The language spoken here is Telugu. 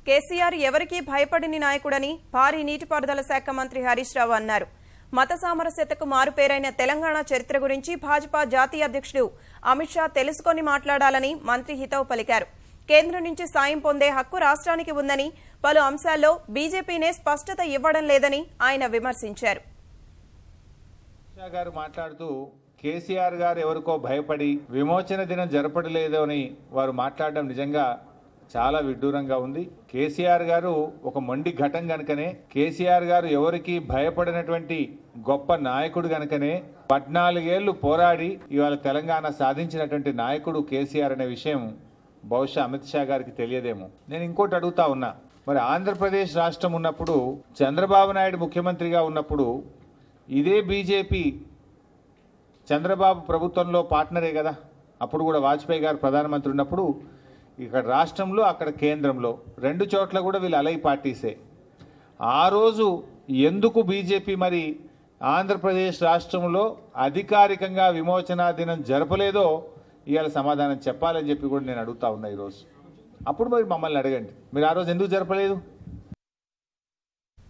కేసీఆర్ ఎవరికీ భయపడని నాయకుడని భారీ నీటిపారుదల శాఖ మంత్రి హరీష్ రావు అన్నారు. మత సామరస్యతకు మారుపేరైన తెలంగాణ చరిత్ర గురించి భాజపా జాతీయ అధ్యక్షుడు అమిత్ షా తెలుసుకొని మాట్లాడాలని మంత్రి హితవు పలికారు. కేంద్రం నుంచి సాయం పొందే హక్కు రాష్ట్రానికి ఉందని, పలు అంశాల్లో బీజేపీనే స్పష్టత ఇవ్వడం లేదని ఆయన విమర్శించారు. మాట్లాడుతూ కేసీఆర్ గారు ఎవరికో భయపడి విమోచన దినం జరపడలేదు అని వారు మాట్లాడడం నిజంగా చాలా విడ్డూరంగా ఉంది. కేసీఆర్ గారు ఒక మొండి ఘటం గనుకనే, కేసీఆర్ గారు ఎవరికి భయపడినటువంటి గొప్ప నాయకుడు గనుకనే 14 ఏళ్లు పోరాడి ఇవాళ తెలంగాణ సాధించినటువంటి నాయకుడు కేసీఆర్ అనే విషయం బహుశా అమిత్ షా గారికి తెలియదేమో. నేను ఇంకోటి అడుగుతా ఉన్నా, మరి ఆంధ్రప్రదేశ్ రాష్ట్రం ఉన్నప్పుడు, చంద్రబాబు నాయుడు ముఖ్యమంత్రిగా ఉన్నప్పుడు ఇదే బీజేపీ చంద్రబాబు ప్రభుత్వంలో పార్ట్నరే కదా. అప్పుడు కూడా వాజ్పేయి గారు ప్రధానమంత్రి ఉన్నప్పుడు ఇక్కడ రాష్ట్రంలో, అక్కడ కేంద్రంలో 2 చోట్ల కూడా వీళ్ళు అలై పార్టీసే. ఆ రోజు ఎందుకు బీజేపీ మరి ఆంధ్రప్రదేశ్ రాష్ట్రంలో అధికారికంగా విమోచన దినం జరపలేదో ఇవాళ సమాధానం చెప్పాలని చెప్పి కూడా నేను అడుగుతా ఉన్నా ఈరోజు. అప్పుడు మరి మమ్మల్ని అడగండి, మీరు ఆ రోజు ఎందుకు జరపలేదు?